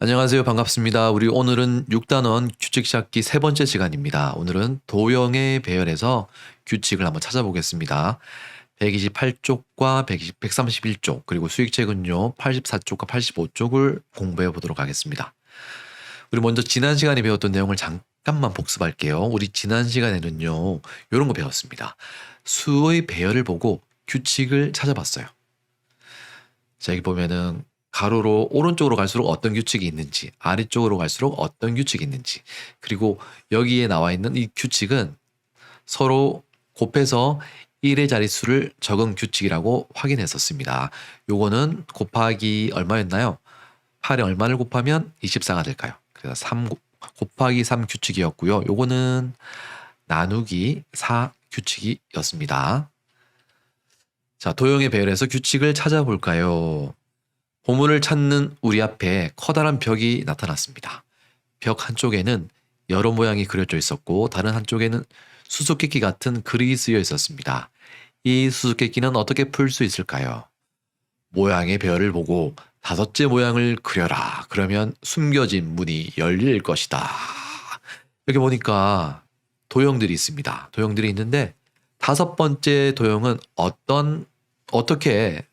안녕하세요. 반갑습니다. 우리 오늘은 6단원 규칙 찾기 세 번째 시간입니다. 오늘은 도형의 배열에서 규칙을 한번 찾아보겠습니다. 128쪽과 131쪽 그리고 수익책은요 84쪽과 85쪽을 공부해 보도록 하겠습니다. 우리 먼저 지난 시간에 배웠던 내용을 잠깐만 복습할게요. 우리 지난 시간에는요 이런 거 배웠습니다. 수의 배열을 보고 규칙을 찾아봤어요. 자, 여기 보면은 가로로 오른쪽으로 갈수록 어떤 규칙이 있는지, 아래쪽으로 갈수록 어떤 규칙이 있는지, 그리고 여기에 나와 있는 이 규칙은 서로 곱해서 1의 자릿수를 적은 규칙이라고 확인했었습니다. 요거는 곱하기 얼마였나요? 8에 얼마를 곱하면 24가 될까요? 그래서 3 곱하기 3 규칙이었고요. 요거는 나누기 4 규칙이었습니다. 자, 도형의 배열에서 규칙을 찾아볼까요? 보물을 찾는 우리 앞에 커다란 벽이 나타났습니다. 벽 한쪽에는 여러 모양이 그려져 있었고 다른 한쪽에는 수수께끼 같은 글이 쓰여 있었습니다. 이 수수께끼는 어떻게 풀 수 있을까요? 모양의 배열을 보고 다섯째 모양을 그려라. 그러면 숨겨진 문이 열릴 것이다. 여기 보니까 도형들이 있습니다. 도형들이 있는데 다섯 번째 도형은 어떻게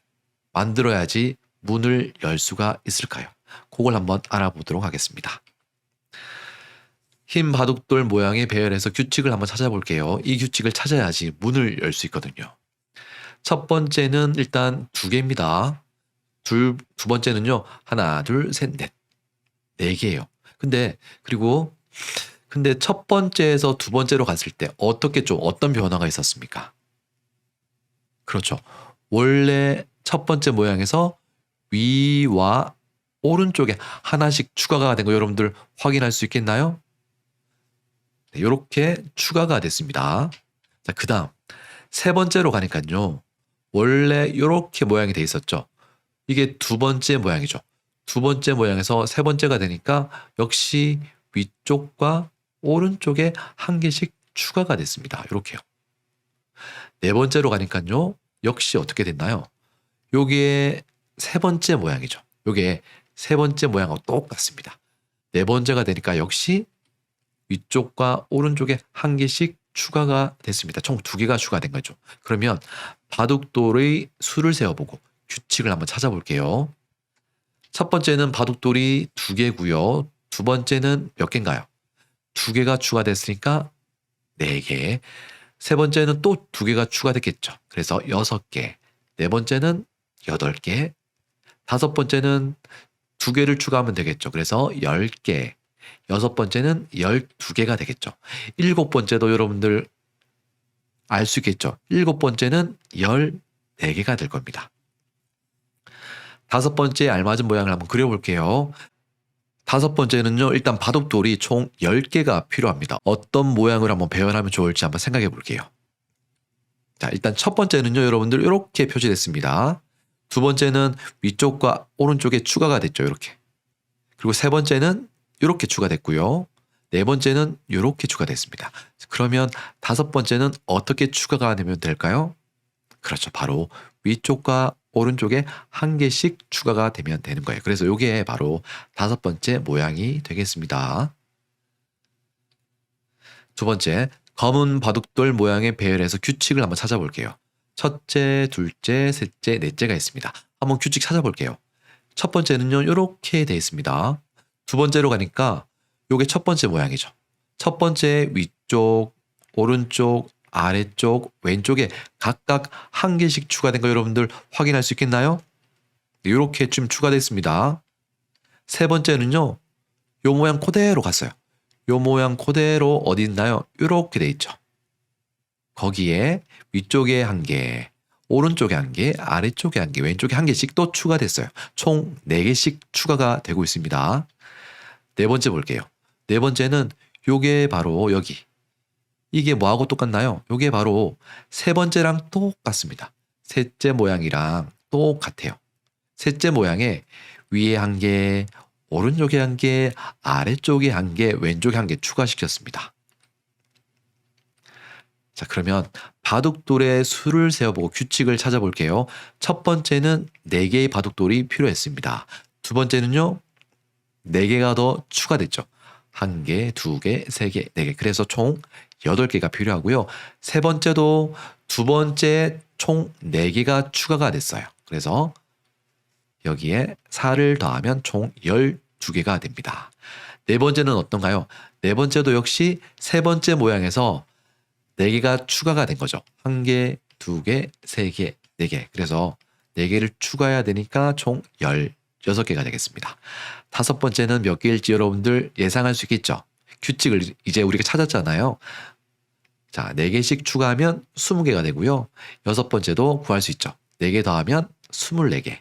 만들어야지 문을 열 수가 있을까요? 그걸 한번 알아보도록 하겠습니다. 흰 바둑돌 모양의 배열에서 규칙을 한번 찾아볼게요. 이 규칙을 찾아야지 문을 열 수 있거든요. 첫 번째는 일단 두 개입니다. 두 번째는요. 하나, 둘, 셋, 넷. 네 개예요. 근데 첫 번째에서 두 번째로 갔을 때 어떤 변화가 있었습니까? 그렇죠. 원래 첫 번째 모양에서 위와 오른쪽에 하나씩 추가가 된 거 여러분들 확인할 수 있겠나요? 네, 이렇게 추가가 됐습니다. 자, 그 다음 세 번째로 가니까요. 원래 이렇게 모양이 돼 있었죠. 이게 두 번째 모양이죠. 두 번째 모양에서 세 번째가 되니까 역시 위쪽과 오른쪽에 한 개씩 추가가 됐습니다. 이렇게요. 네 번째로 가니까요. 역시 어떻게 됐나요? 요게 세 번째 모양이죠. 요게 세 번째 모양하고 똑같습니다. 네 번째가 되니까 역시 위쪽과 오른쪽에 한 개씩 추가가 됐습니다. 총 두 개가 추가된 거죠. 그러면 바둑돌의 수를 세어보고 규칙을 한번 찾아볼게요. 첫 번째는 바둑돌이 두 개고요. 두 번째는 몇 개인가요? 두 개가 추가됐으니까 네 개. 세 번째는 또 두 개가 추가됐겠죠. 그래서 6개. 네 번째는 8개. 다섯 번째는 두 개를 추가하면 되겠죠. 그래서 10개. 여섯 번째는 12개가 되겠죠. 일곱 번째도 여러분들 알 수 있겠죠. 일곱 번째는 14개가 될 겁니다. 다섯 번째 알맞은 모양을 한번 그려볼게요. 다섯 번째는요. 일단 바둑돌이 총 10개가 필요합니다. 어떤 모양을 한번 배열하면 좋을지 한번 생각해 볼게요. 자, 일단 첫 번째는요. 여러분들 이렇게 표시됐습니다. 두 번째는 위쪽과 오른쪽에 추가가 됐죠. 이렇게. 그리고 세 번째는 이렇게 추가됐고요. 네 번째는 이렇게 추가됐습니다. 그러면 다섯 번째는 어떻게 추가가 되면 될까요? 그렇죠. 바로 위쪽과 오른쪽에 한 개씩 추가가 되면 되는 거예요. 그래서 이게 바로 다섯 번째 모양이 되겠습니다. 두 번째, 검은 바둑돌 모양의 배열에서 규칙을 한번 찾아볼게요. 첫째, 둘째, 셋째, 넷째가 있습니다. 한번 규칙 찾아볼게요. 첫 번째는요, 이렇게 되어 있습니다. 두 번째로 가니까 이게 첫 번째 모양이죠. 첫 번째 위쪽, 오른쪽, 아래쪽, 왼쪽에 각각 한 개씩 추가된 거 여러분들 확인할 수 있겠나요? 이렇게 좀 추가됐습니다. 세 번째는요, 요 모양 그대로 갔어요. 요 모양 그대로 어디 있나요? 이렇게 돼 있죠. 거기에 위쪽에 한 개, 오른쪽에 한 개, 아래쪽에 한 개, 왼쪽에 한 개씩 또 추가됐어요. 총 4개씩 추가가 되고 있습니다. 네 번째 볼게요. 네 번째는 요게 바로 여기. 이게 뭐하고 똑같나요? 요게 바로 세 번째랑 똑같습니다. 셋째 모양이랑 똑같아요. 셋째 모양에 위에 한 개, 오른쪽에 한 개, 아래쪽에 한 개, 왼쪽에 한 개 추가시켰습니다. 자, 그러면 바둑돌의 수를 세어보고 규칙을 찾아볼게요. 첫 번째는 4개의 바둑돌이 필요했습니다. 두 번째는요, 4개가 더 추가됐죠. 1개, 2개, 3개, 4개. 그래서 총 8개가 필요하고요. 세 번째도 두 번째 총 4개가 추가가 됐어요. 그래서 여기에 4를 더하면 총 12개가 됩니다. 네 번째는 어떤가요? 네 번째도 역시 세 번째 모양에서 4개가 추가가 된 거죠. 1개, 2개, 3개, 4개. 그래서 4개를 추가해야 되니까 총 16개가 되겠습니다. 다섯 번째는 몇 개일지 여러분들 예상할 수 있겠죠. 규칙을 이제 우리가 찾았잖아요. 자, 4개씩 추가하면 20개가 되고요. 여섯 번째도 구할 수 있죠. 4개 더하면 24개.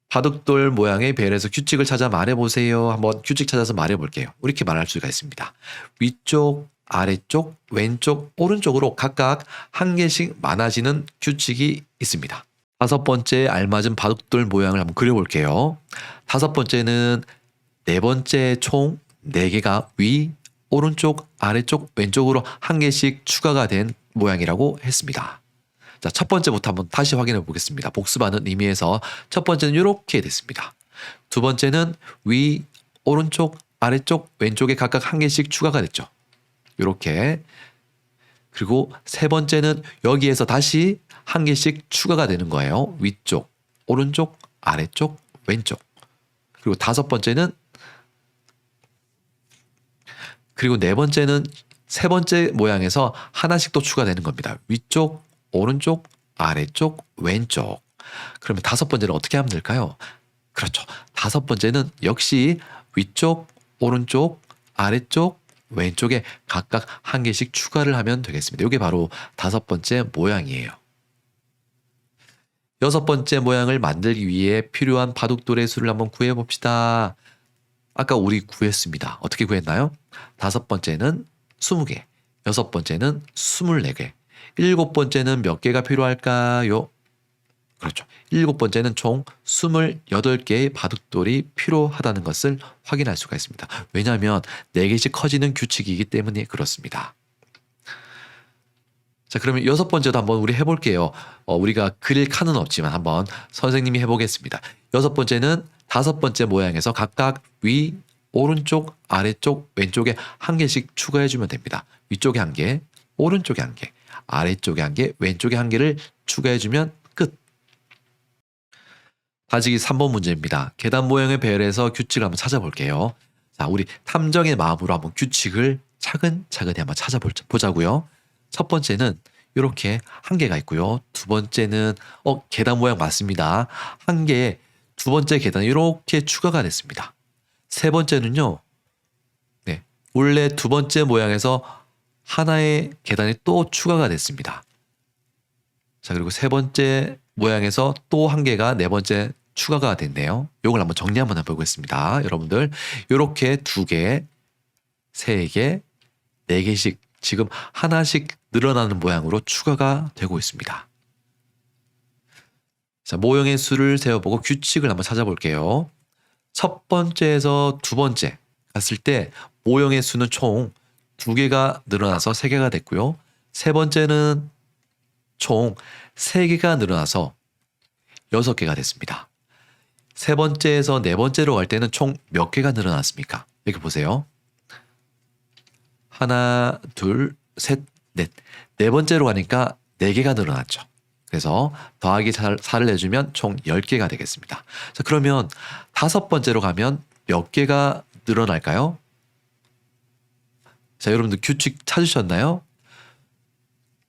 바둑돌 모양의 벨에서 규칙을 찾아 말해보세요. 한번 규칙 찾아서 말해볼게요. 이렇게 말할 수가 있습니다. 위쪽, 아래쪽, 왼쪽, 오른쪽으로 각각 1개씩 많아지는 규칙이 있습니다. 다섯 번째 알맞은 바둑돌 모양을 한번 그려볼게요. 다섯 번째는 네 번째 총 4개가 위, 오른쪽, 아래쪽, 왼쪽으로 1개씩 추가가 된 모양이라고 했습니다. 자, 첫 번째부터 한번 다시 확인해 보겠습니다. 복습하는 의미에서 첫 번째는 이렇게 됐습니다. 두 번째는 위, 오른쪽, 아래쪽, 왼쪽에 각각 1개씩 추가가 됐죠. 이렇게. 그리고 세 번째는 여기에서 다시 1개씩 추가가 되는 거예요. 위쪽, 오른쪽, 아래쪽, 왼쪽. 그리고 그리고 네 번째는 세 번째 모양에서 하나씩 또 추가되는 겁니다. 위쪽, 오른쪽, 아래쪽, 왼쪽. 그러면 다섯 번째는 어떻게 하면 될까요? 그렇죠. 다섯 번째는 역시 위쪽, 오른쪽, 아래쪽, 왼쪽에 각각 1개씩 추가를 하면 되겠습니다. 이게 바로 다섯 번째 모양이에요. 여섯 번째 모양을 만들기 위해 필요한 바둑돌의 수를 한번 구해봅시다. 아까 우리 구했습니다. 어떻게 구했나요? 다섯 번째는 20개, 여섯 번째는 24개, 일곱 번째는 몇 개가 필요할까요? 그렇죠. 일곱 번째는 총 28개의 바둑돌이 필요하다는 것을 확인할 수가 있습니다. 왜냐하면 4개씩 커지는 규칙이기 때문에 그렇습니다. 자, 그러면 여섯 번째도 한번 우리 해볼게요. 우리가 그릴 칸은 없지만 한번 선생님이 해보겠습니다. 여섯 번째는 다섯 번째 모양에서 각각 위, 오른쪽, 아래쪽, 왼쪽에 1개씩 추가해주면 됩니다. 위쪽에 1개, 오른쪽에 1개, 아래쪽에 1개, 왼쪽에 1개를 추가해주면 끝. 다지기 3번 문제입니다. 계단 모양의 배열에서 규칙을 한번 찾아볼게요. 자, 우리 탐정의 마음으로 한번 규칙을 차근차근히 한번 찾아보자고요. 첫 번째는 이렇게 1개가 있고요. 두 번째는 계단 모양 맞습니다. 1개에 두 번째 계단이 이렇게 추가가 됐습니다. 세 번째는요. 네, 원래 두 번째 모양에서 하나의 계단이 또 추가가 됐습니다. 자, 그리고 세 번째 모양에서 또 1개가 네 번째 추가가 됐네요. 이걸 한번 정리 한번 해보겠습니다. 여러분들 이렇게 2개, 3개, 4개씩 지금 하나씩 늘어나는 모양으로 추가가 되고 있습니다. 자, 모형의 수를 세어보고 규칙을 한번 찾아볼게요. 첫 번째에서 두 번째 갔을 때 모형의 수는 총 2개가 늘어나서 3개가 됐고요. 세 번째는 총 3개가 늘어나서 6개가 됐습니다. 세 번째에서 네 번째로 갈 때는 총 몇 개가 늘어났습니까? 여기 보세요. 하나, 둘, 셋, 넷. 네 번째로 가니까 4개가 늘어났죠. 그래서 더하기 4를 내주면 총 10개가 되겠습니다. 자, 그러면 다섯 번째로 가면 몇 개가 늘어날까요? 자, 여러분들 규칙 찾으셨나요?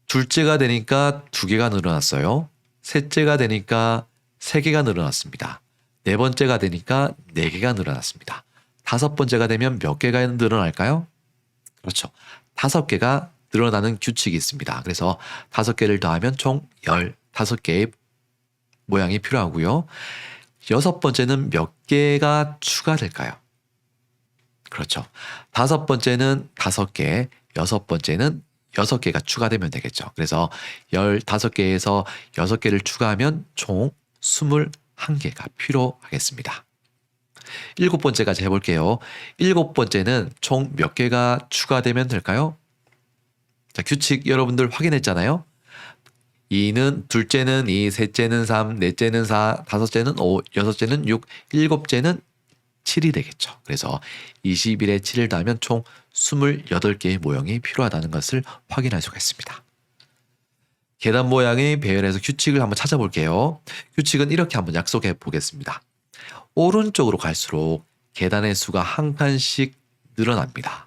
둘째가 되니까 2개가 늘어났어요. 셋째가 되니까 3개가 늘어났습니다. 네 번째가 되니까 4개가 늘어났습니다. 다섯 번째가 되면 몇 개가 늘어날까요? 그렇죠. 5개가 늘어나는 규칙이 있습니다. 그래서 5개를 더하면 총 15개의 모양이 필요하고요. 여섯 번째는 몇 개가 추가될까요? 그렇죠. 다섯 번째는 5개, 여섯 번째는 6개가 추가되면 되겠죠. 그래서 15개에서 6개를 추가하면 총 21개가 필요하겠습니다. 일곱 번째까지 해볼게요. 일곱 번째는 총 몇 개가 추가되면 될까요? 자, 규칙 여러분들 확인했잖아요. 2는 둘째는 2, 셋째는 3, 넷째는 4, 다섯째는 5, 여섯째는 6, 일곱째는 7이 되겠죠. 그래서 21에 7을 더하면 총 28개의 모형이 필요하다는 것을 확인할 수가 있습니다. 계단 모양의 배열에서 규칙을 한번 찾아볼게요. 규칙은 이렇게 한번 약속해 보겠습니다. 오른쪽으로 갈수록 계단의 수가 한 칸씩 늘어납니다.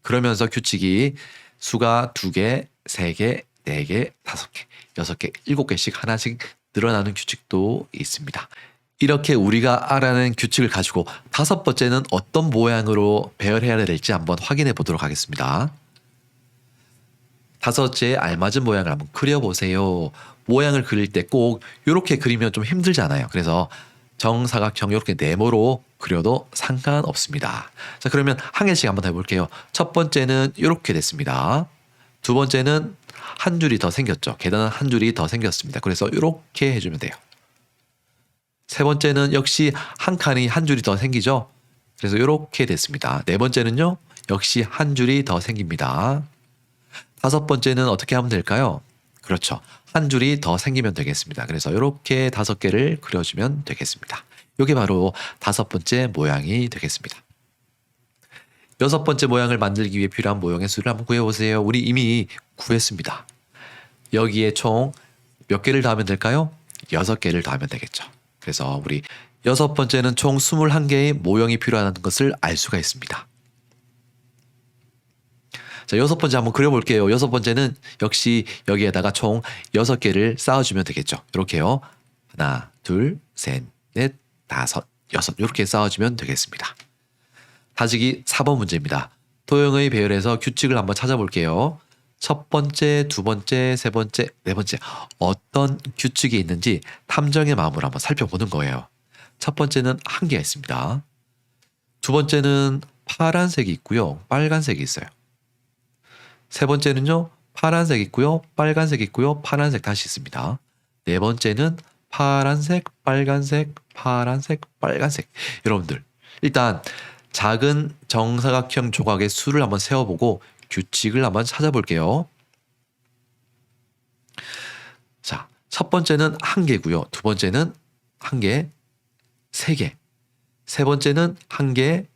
그러면서 규칙이 수가 2개, 3개, 4개, 5개, 6개, 7개씩 하나씩 늘어나는 규칙도 있습니다. 이렇게 우리가 알아낸 규칙을 가지고 5번째는 어떤 모양으로 배열해야 될지 한번 확인해 보도록 하겠습니다. 5번째에 알맞은 모양을 한번 그려보세요. 모양을 그릴 때 꼭 이렇게 그리면 좀 힘들잖아요. 그래서 정사각형 이렇게 네모로 그려도 상관없습니다. 자, 그러면 한 개씩 한번 해볼게요. 첫 번째는 이렇게 됐습니다. 두 번째는 한 줄이 더 생겼죠. 계단은 한 줄이 더 생겼습니다. 그래서 이렇게 해주면 돼요. 세 번째는 역시 한 칸이 한 줄이 더 생기죠. 그래서 이렇게 됐습니다. 네 번째는요, 역시 한 줄이 더 생깁니다. 5번째는 어떻게 하면 될까요? 그렇죠. 한 줄이 더 생기면 되겠습니다. 그래서 이렇게 5개를 그려주면 되겠습니다. 이게 바로 5번째 모양이 되겠습니다. 6번째 모양을 만들기 위해 필요한 모형의 수를 한번 구해보세요. 우리 이미 구했습니다. 여기에 총 몇 개를 더하면 될까요? 6개를 더하면 되겠죠. 그래서 우리 6번째는 총 21개의 모형이 필요하다는 것을 알 수가 있습니다. 자, 6번째 한번 그려볼게요. 6번째는 역시 여기에다가 총 6개를 쌓아주면 되겠죠. 이렇게요. 하나, 둘, 셋, 넷, 다섯, 여섯 이렇게 쌓아주면 되겠습니다. 다지기 4번 문제입니다. 도형의 배열에서 규칙을 한번 찾아볼게요. 첫 번째, 두 번째, 세 번째, 네 번째 어떤 규칙이 있는지 탐정의 마음으로 한번 살펴보는 거예요. 첫 번째는 한 개가 있습니다. 두 번째는 파란색이 있고요. 빨간색이 있어요. 세 번째는요. 파란색 있고요. 빨간색 있고요. 파란색 다시 있습니다. 네 번째는 파란색, 빨간색, 파란색, 빨간색. 여러분들 일단 작은 정사각형 조각의 수를 한번 세어보고 규칙을 한번 찾아볼게요. 자, 첫 번째는 한 개고요. 두 번째는 한 개, 세 개. 세 번째는 한 개,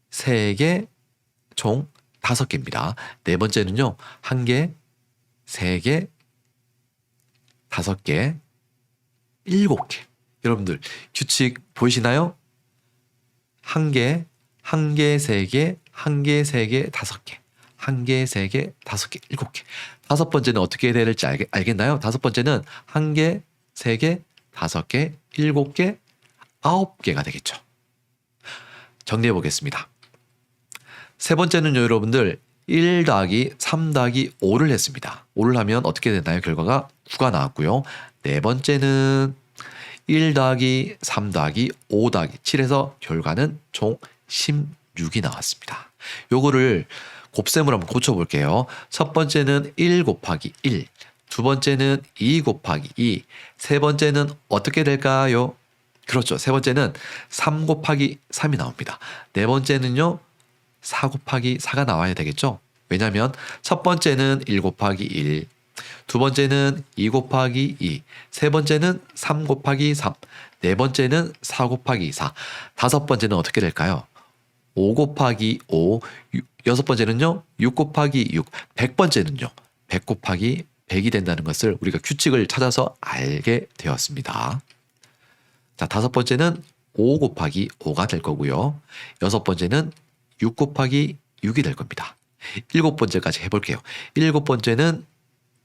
세 개, 총 5개입니다. 네 번째는요. 한 개, 세 개, 5개, 7개. 여러분들 규칙 보이시나요? 한 개, 한 개, 세 개, 한 개, 세 개, 5개. 한 개, 세 개, 5개, 7개. 5번째는 어떻게 해야 될지 알겠나요? 5번째는 한 개, 세 개, 5개, 7개, 9개가 되겠죠. 정리해 보겠습니다. 세 번째는요, 여러분들 1 더하기 3 더하기 5를 했습니다. 5를 하면 어떻게 되나요? 결과가 9가 나왔고요. 네 번째는 1 더하기 3 더하기 5 더하기 7에서 결과는 총 16이 나왔습니다. 요거를 곱셈으로 한번 고쳐볼게요. 첫 번째는 1 곱하기 1, 두 번째는 2 곱하기 2, 세 번째는 어떻게 될까요? 그렇죠. 세 번째는 3 곱하기 3이 나옵니다. 네 번째는요. 4 곱하기 4가 나와야 되겠죠. 왜냐하면 첫 번째는 1 곱하기 1, 두 번째는 2 곱하기 2, 세 번째는 3 곱하기 3, 네 번째는 4 곱하기 4, 다섯 번째는 어떻게 될까요? 5 곱하기 5, 여섯 번째는요. 6 곱하기 6, 100번째는요. 100 곱하기 100이 된다는 것을 우리가 규칙을 찾아서 알게 되었습니다. 자, 다섯 번째는 5 곱하기 5가 될 거고요. 여섯 번째는 6 곱하기 6이 될 겁니다. 일곱 번째까지 해볼게요. 일곱 번째는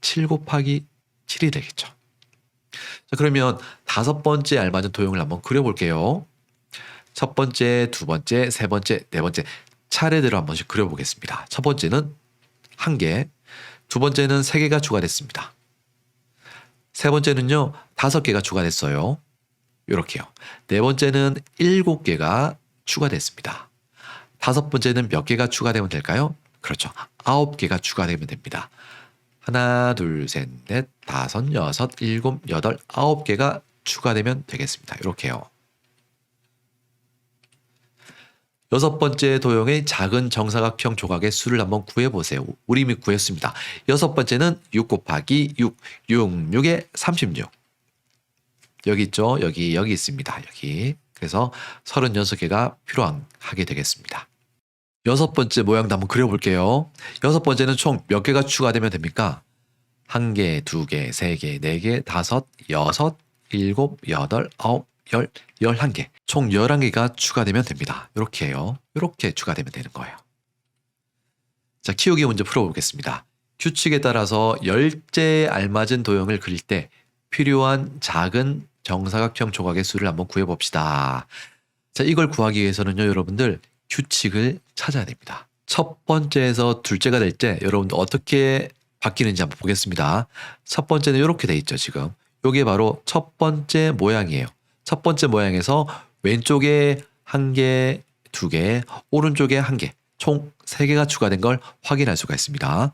7 곱하기 7이 되겠죠. 자, 그러면 다섯 번째 알맞은 도형을 한번 그려볼게요. 첫 번째, 두 번째, 세 번째, 네 번째 차례대로 한 번씩 그려보겠습니다. 첫 번째는 한 개, 두 번째는 3개가 추가됐습니다. 세 번째는요, 5개가 추가됐어요. 이렇게요. 네 번째는 7개가 추가됐습니다. 다섯 번째는 몇 개가 추가되면 될까요? 그렇죠. 9개가 추가되면 됩니다. 하나, 둘, 셋, 넷, 다섯, 여섯, 일곱, 여덟, 9개가 추가되면 되겠습니다. 이렇게요. 여섯 번째 도형의 작은 정사각형 조각의 수를 한번 구해보세요. 우리 이미 구했습니다. 여섯 번째는 6 곱하기 6, 6, 6에 36. 여기 있죠? 여기 있습니다. 여기. 그래서 36개가 필요하게 되겠습니다. 여섯 번째 모양도 한번 그려볼게요. 여섯 번째는 총 몇 개가 추가되면 됩니까? 1개, 2개, 3개, 4개, 5, 6, 7, 8, 9, 10, 11개. 총 11개가 추가되면 됩니다. 이렇게 해요. 이렇게 추가되면 되는 거예요. 자, 키우기 문제 풀어보겠습니다. 규칙에 따라서 열제에 알맞은 도형을 그릴 때 필요한 작은 정사각형 조각의 수를 한번 구해봅시다. 자, 이걸 구하기 위해서는요, 여러분들 규칙을 찾아야 됩니다. 첫 번째에서 둘째가 될 때 여러분들 어떻게 바뀌는지 한번 보겠습니다. 첫 번째는 이렇게 돼 있죠, 지금. 이게 바로 첫 번째 모양이에요. 첫 번째 모양에서 왼쪽에 1개, 2개, 오른쪽에 1개, 총 3개가 추가된 걸 확인할 수가 있습니다.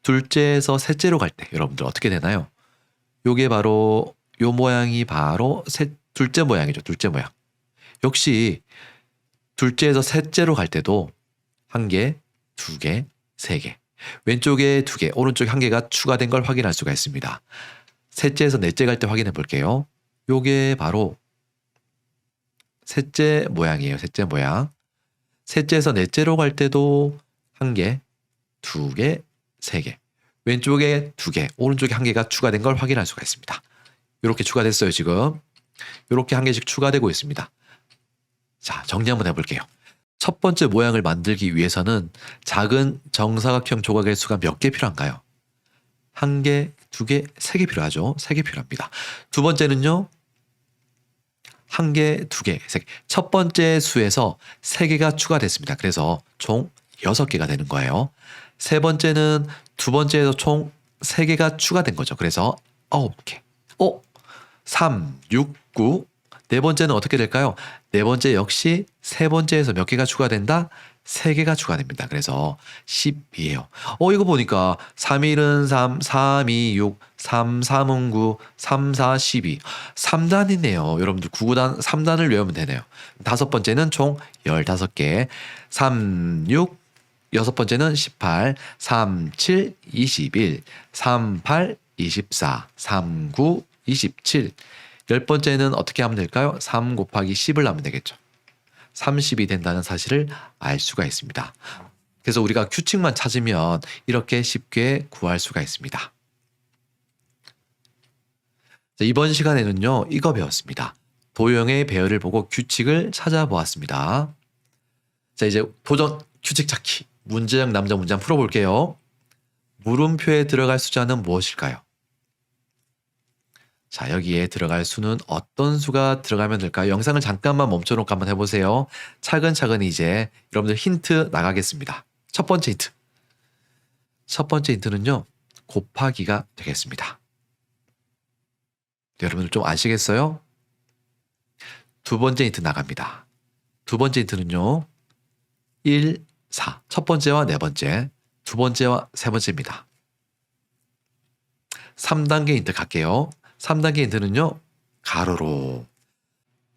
둘째에서 셋째로 갈 때 여러분들 어떻게 되나요? 요게 바로 요 모양이 바로 둘째 모양이죠. 둘째 모양. 역시 둘째에서 셋째로 갈 때도 1개, 2개, 3개. 왼쪽에 2개, 오른쪽에 1개가 추가된 걸 확인할 수가 있습니다. 셋째에서 넷째 갈 때 확인해 볼게요. 요게 바로 셋째 모양이에요. 셋째 모양. 셋째에서 넷째로 갈 때도 1개, 2개, 3개. 왼쪽에 2개, 오른쪽에 1개가 추가된 걸 확인할 수가 있습니다. 이렇게 추가됐어요, 지금. 이렇게 1개씩 추가되고 있습니다. 자, 정리 한번 해볼게요. 첫 번째 모양을 만들기 위해서는 작은 정사각형 조각의 수가 몇 개 필요한가요? 1개, 2개, 3개 필요하죠. 3개 필요합니다. 두 번째는요. 1개, 2개, 3개. 첫 번째 수에서 3개가 추가됐습니다. 그래서 총 6개가 되는 거예요. 세 번째는 두 번째에서 총 3개가 추가된 거죠. 그래서 9개. 3, 6, 9. 네 번째는 어떻게 될까요? 네 번째 역시 세 번째에서 몇 개가 추가된다? 3개가 추가됩니다. 그래서 10이에요. 이거 보니까 3일은 3, 3, 2, 6, 3, 3은 9, 3, 4, 12. 3단이네요. 여러분들 9단, 3단을 외우면 되네요. 다섯 번째는 총 15개. 3, 6, 여섯 번째는 18, 3, 7, 21, 3, 8, 24, 3, 9, 27. 열 번째는 어떻게 하면 될까요? 3 곱하기 10을 하면 되겠죠. 30이 된다는 사실을 알 수가 있습니다. 그래서 우리가 규칙만 찾으면 이렇게 쉽게 구할 수가 있습니다. 자, 이번 시간에는요, 이거 배웠습니다. 도형의 배열을 보고 규칙을 찾아보았습니다. 자, 이제 도전 규칙 찾기. 문제형 남자 문장 풀어볼게요. 물음표에 들어갈 숫자는 무엇일까요? 자, 여기에 들어갈 수는 어떤 수가 들어가면 될까요? 영상을 잠깐만 멈춰놓고 한번 해보세요. 차근차근히 이제 여러분들 힌트 나가겠습니다. 첫 번째 힌트. 첫 번째 힌트는요, 곱하기가 되겠습니다. 여러분들 좀 아시겠어요? 두 번째 힌트 나갑니다. 두 번째 힌트는요, 1, 4. 첫 번째와 네 번째, 두 번째와 세 번째입니다. 3단계 힌트 갈게요. 3단계 힌트는요, 가로로.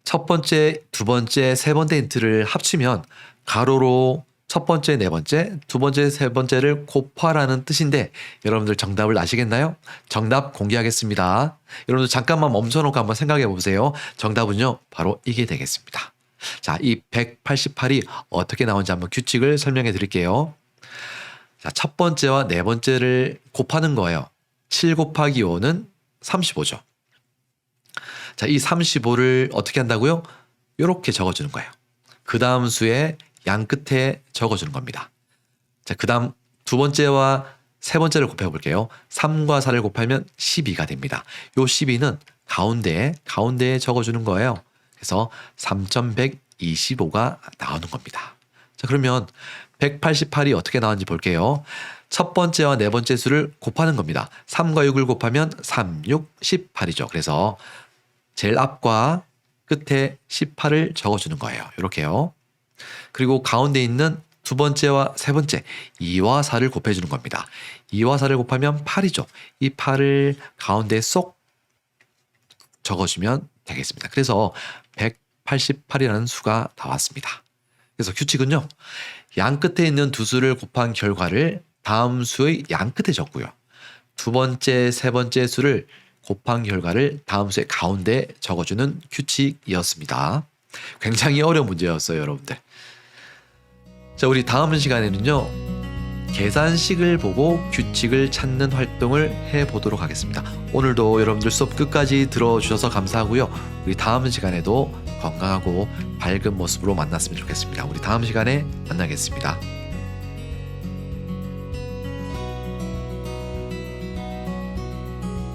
첫 번째, 두 번째, 세 번째 힌트를 합치면 가로로 첫 번째, 네 번째, 두 번째, 세 번째를 곱하라는 뜻인데 여러분들 정답을 아시겠나요? 정답 공개하겠습니다. 여러분들 잠깐만 멈춰놓고 한번 생각해 보세요. 정답은요, 바로 이게 되겠습니다. 자, 이 188이 어떻게 나오는지 한번 규칙을 설명해 드릴게요. 자, 첫 번째와 네 번째를 곱하는 거예요. 7 곱하기 5는 35죠. 자, 이 35를 어떻게 한다고요? 이렇게 적어주는 거예요. 그 다음 수의 양 끝에 적어주는 겁니다. 자, 그 다음 두 번째와 세 번째를 곱해 볼게요. 3과 4를 곱하면 12가 됩니다. 요 12는 가운데에 적어주는 거예요. 그래서 3125가 나오는 겁니다. 자, 그러면 188이 어떻게 나오는지 볼게요. 첫 번째와 네 번째 수를 곱하는 겁니다. 3과 6을 곱하면 3, 6, 18이죠. 그래서 제일 앞과 끝에 18을 적어주는 거예요. 이렇게요. 그리고 가운데 있는 두 번째와 세 번째 2와 4를 곱해주는 겁니다. 2와 4를 곱하면 8이죠. 이 8을 가운데 쏙 적어주면 되겠습니다. 그래서 188이라는 수가 나왔습니다. 그래서 규칙은요, 양 끝에 있는 두 수를 곱한 결과를 다음 수의 양 끝에 적고요. 두 번째, 세 번째 수를 곱한 결과를 다음 수의 가운데 적어주는 규칙이었습니다. 굉장히 어려운 문제였어요, 여러분들. 자, 우리 다음 시간에는요. 계산식을 보고 규칙을 찾는 활동을 해보도록 하겠습니다. 오늘도 여러분들 수업 끝까지 들어주셔서 감사하고요. 우리 다음 시간에도 건강하고 밝은 모습으로 만났으면 좋겠습니다. 우리 다음 시간에 만나겠습니다.